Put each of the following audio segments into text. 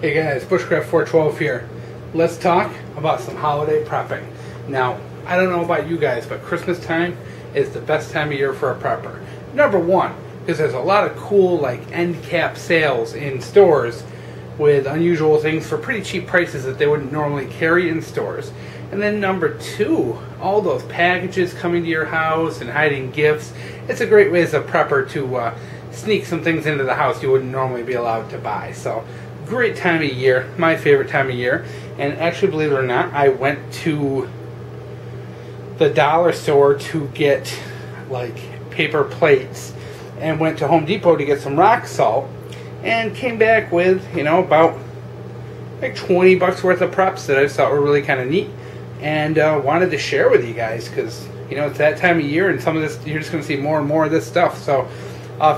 Hey guys, Bushcraft 412 here. Let's talk about some holiday prepping. Now, I don't know about you guys, but Christmas time is the best time of year for a prepper. Number one, because there's a lot of cool like end cap sales in stores with unusual things for pretty cheap prices that they wouldn't normally carry in stores. And then number two, all those packages coming to your house and hiding gifts. It's a great way as a prepper to sneak some things into the house you wouldn't normally be allowed to buy. So, great time of year, my favorite time of year. And actually, believe it or not, I went to the dollar store to get like paper plates and went to Home Depot to get some rock salt and came back with, you know, about like 20 bucks worth of preps that I just thought were really kind of neat and wanted to share with you guys because, you know, it's that time of year and some of this, you're just going to see more and more of this stuff. So,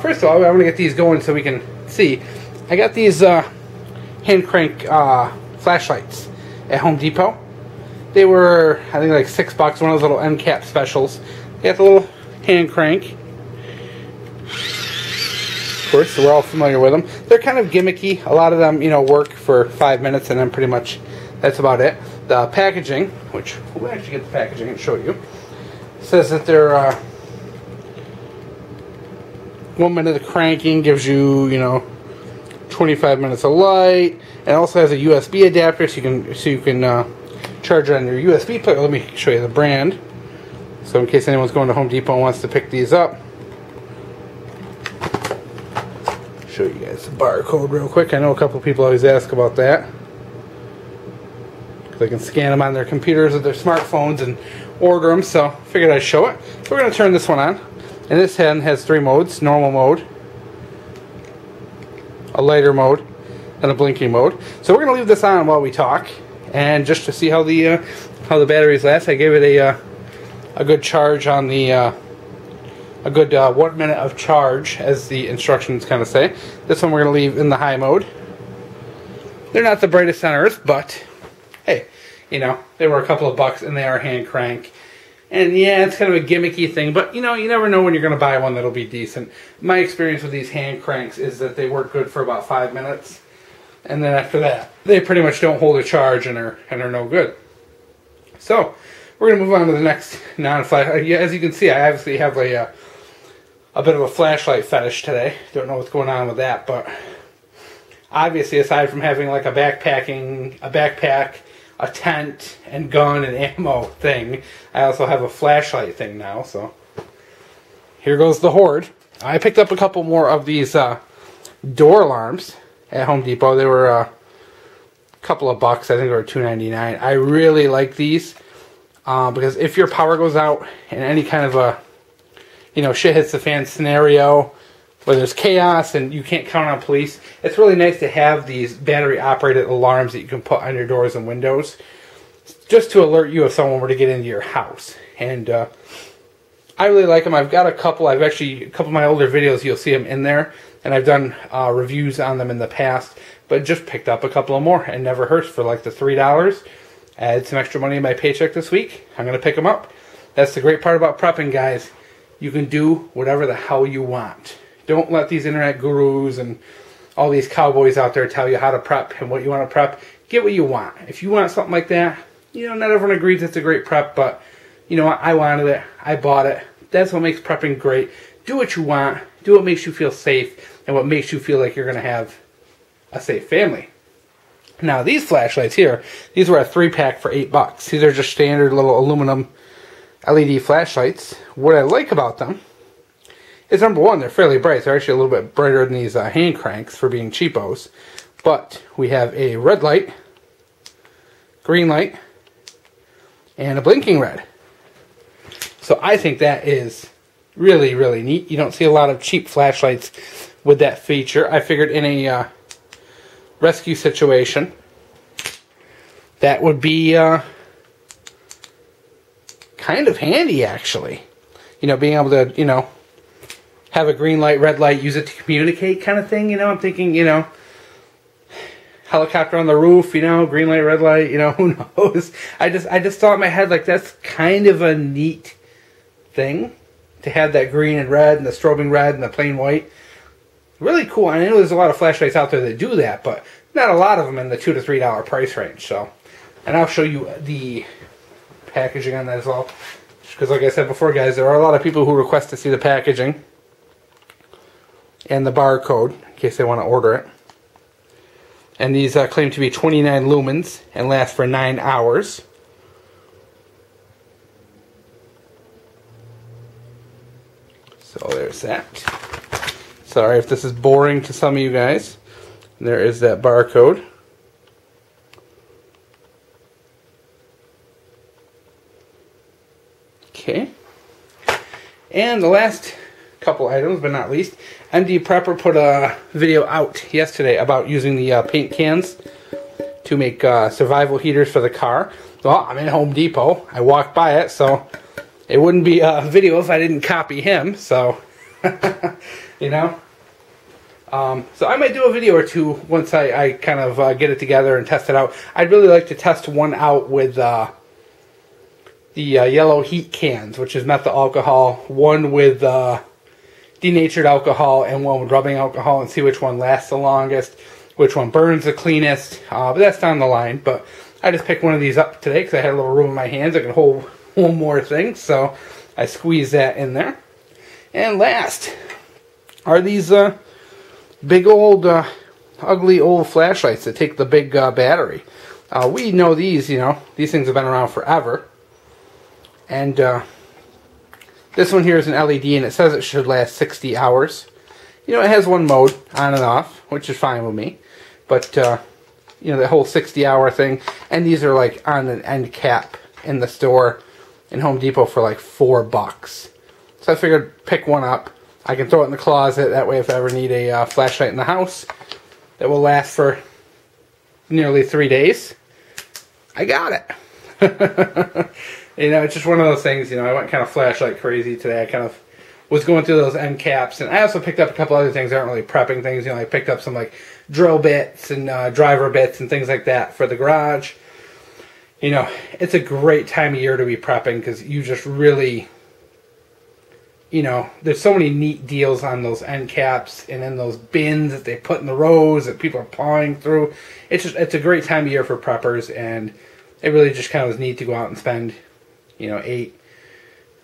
first of all, I want to get these going so we can see. I got these hand crank flashlights at Home Depot. They were, I think, like $6, one of those little end cap specials. They got the little hand crank. Of course, so we're all familiar with them. They're kind of gimmicky. A lot of them, you know, work for 5 minutes and then pretty much that's about it. The packaging, which we'll actually get the packaging and show you, says that they're 1 minute of cranking gives you, you know, 25 minutes of light. It also has a USB adapter so you can charge it on your USB plug. Let me show you the brand. So in case anyone's going to Home Depot and wants to pick these up. Show you guys the barcode real quick. I know a couple people always ask about that. They can scan them on their computers or their smartphones and order them, so figured I'd show it. So we're going to turn this one on. And this one has 3 modes: normal mode, a lighter mode, and a blinking mode. So we're going to leave this on while we talk, and just to see how the batteries last. I gave it a good charge on the a good 1 minute of charge, as the instructions kind of say. This one we're going to leave in the high mode. They're not the brightest on earth, but hey, you know, they were a couple of bucks and they are hand crank. And yeah, it's kind of a gimmicky thing, but you know, you never know when you're going to buy one that'll be decent. My experience with these hand cranks is that they work good for about 5 minutes, and then after that, they pretty much don't hold a charge and are no good. So, we're going to move on to the next non-flash. As you can see, I obviously have a bit of a flashlight fetish today. Don't know what's going on with that, but obviously, aside from having like a backpack, a tent, and gun and ammo thing, I also have a flashlight thing now, so here goes the horde. I picked up a couple more of these door alarms at Home Depot. They were a couple of bucks. I think they were $2.99. I really like these because if your power goes out in any kind of a, you know, shit hits the fan scenario where there's chaos and you can't count on police, it's really nice to have these battery-operated alarms that you can put on your doors and windows just to alert you if someone were to get into your house. And I really like them. I've got a couple. A couple of my older videos, you'll see them in there. And I've done reviews on them in the past, but just picked up a couple of more. And never hurts for like the $3. Add some extra money in my paycheck this week. I'm going to pick them up. That's the great part about prepping, guys. You can do whatever the hell you want. Don't let these internet gurus and all these cowboys out there tell you how to prep and what you want to prep. Get what you want. If you want something like that, you know, not everyone agrees it's a great prep, but you know what? I wanted it. I bought it. That's what makes prepping great. Do what you want. Do what makes you feel safe and what makes you feel like you're going to have a safe family. Now, these flashlights here, these were a 3-pack for $8. These are just standard little aluminum LED flashlights. What I like about them is, number one, they're fairly bright. They're actually a little bit brighter than these hand cranks for being cheapos. But we have a red light, green light, and a blinking red. So I think that is really, really neat. You don't see a lot of cheap flashlights with that feature. I figured in a rescue situation, that would be kind of handy, actually. You know, being able to, you know, have a green light, red light, use it to communicate kind of thing, you know. I'm thinking, you know, helicopter on the roof, you know, green light, red light, you know, who knows. I just thought in my head, like, that's kind of a neat thing to have that green and red and the strobing red and the plain white. really cool. I know there's a lot of flashlights out there that do that, but not a lot of them in the $2 to $3 price range. So, and I'll show you the packaging on that as well. Because like I said before, guys, there are a lot of people who request to see the packaging and the barcode in case they want to order it. And these claim to be 29 lumens and last for 9 hours. So there's that. Sorry if this is boring to some of you guys. There is that barcode. Okay. And the last couple items, but not least, MD Prepper put a video out yesterday about using the paint cans to make survival heaters for the car. Well, I'm in Home Depot. I walked by it, so it wouldn't be a video if I didn't copy him. So, you know. So I might do a video or two once I kind of get it together and test it out. I'd really like to test one out with the yellow heat cans, which is methyl alcohol, one with denatured alcohol and one with rubbing alcohol, and see which one lasts the longest, which one burns the cleanest. But that's down the line. But I just picked one of these up today because I had a little room in my hands. I can hold one more thing, so I squeezed that in there. And last are these big old, ugly old flashlights that take the big battery. We know these, you know, these things have been around forever. And this one here is an LED, and it says it should last 60 hours. You know, it has one mode, on and off, which is fine with me. But, you know, the whole 60-hour thing. And these are, like, on an end cap in the store in Home Depot for, like, $4. So I figured pick one up. I can throw it in the closet. That way if I ever need a flashlight in the house that will last for nearly 3 days, I got it. You know, it's just one of those things, you know, I went kind of flashlight crazy today. I kind of was going through those end caps. And I also picked up a couple other things that aren't really prepping things. You know, I picked up some, like, drill bits and driver bits and things like that for the garage. You know, it's a great time of year to be prepping because you just really, you know, there's so many neat deals on those end caps and in those bins that they put in the rows that people are pawing through. It's a great time of year for preppers, and it really just kind of was neat to go out and spend, you know, 8,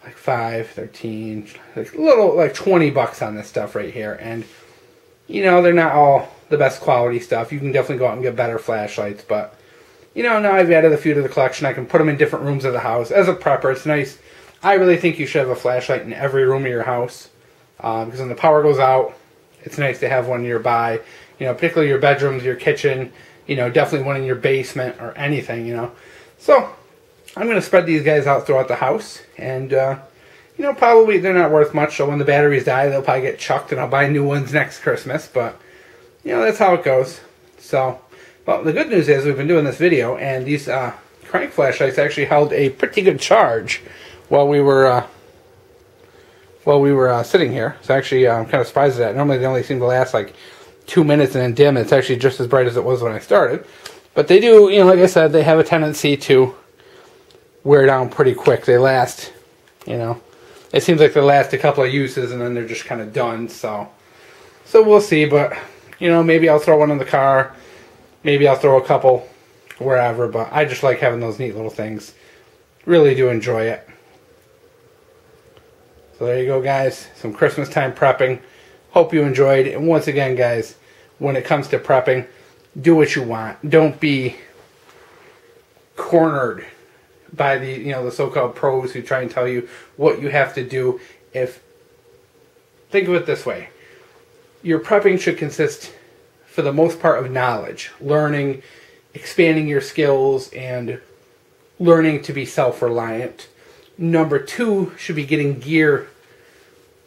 like 5, 13, like a little, like $20 on this stuff right here. And, you know, they're not all the best quality stuff. You can definitely go out and get better flashlights, but, you know, now I've added a few to the collection. I can put them in different rooms of the house. As a prepper, it's nice. I really think you should have a flashlight in every room of your house, because when the power goes out, it's nice to have one nearby. You know, particularly your bedrooms, your kitchen, you know, definitely one in your basement or anything, you know. So, I'm going to spread these guys out throughout the house, and, you know, probably they're not worth much, so when the batteries die, they'll probably get chucked, and I'll buy new ones next Christmas, but, you know, that's how it goes. So, well, the good news is we've been doing this video, and these crank flashlights actually held a pretty good charge while we were sitting here. So actually, I'm kind of surprised at that. Normally, they only seem to last like 2 minutes and then dim. It's actually just as bright as it was when I started. But they do, you know, like I said, they have a tendency to wear down pretty quick. They last, you know, it seems like they last a couple of uses and then they're just kind of done. So we'll see. But, you know, maybe I'll throw one in the car. Maybe I'll throw a couple wherever. But I just like having those neat little things. Really do enjoy it. So there you go, guys. Some Christmas time prepping. Hope you enjoyed. And once again, guys, when it comes to prepping, do what you want. Don't be cornered by the, you know, the so-called pros who try and tell you what you have to do. Think of it this way. Your prepping should consist, for the most part, of knowledge, learning, expanding your skills, and learning to be self-reliant. Number 2 should be getting gear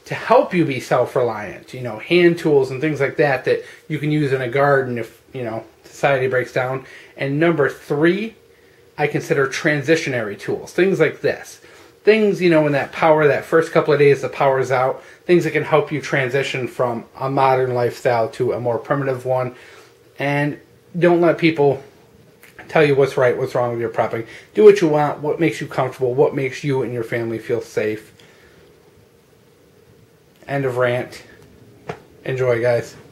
to help you be self-reliant. You know, hand tools and things like that that you can use in a garden if, you know, society breaks down. And number 3, I consider transitionary tools. Things like this. Things, you know, when that first couple of days the power's out, things that can help you transition from a modern lifestyle to a more primitive one. And don't let people tell you what's right, what's wrong with your prepping. Do what you want, what makes you comfortable, what makes you and your family feel safe. End of rant. Enjoy, guys.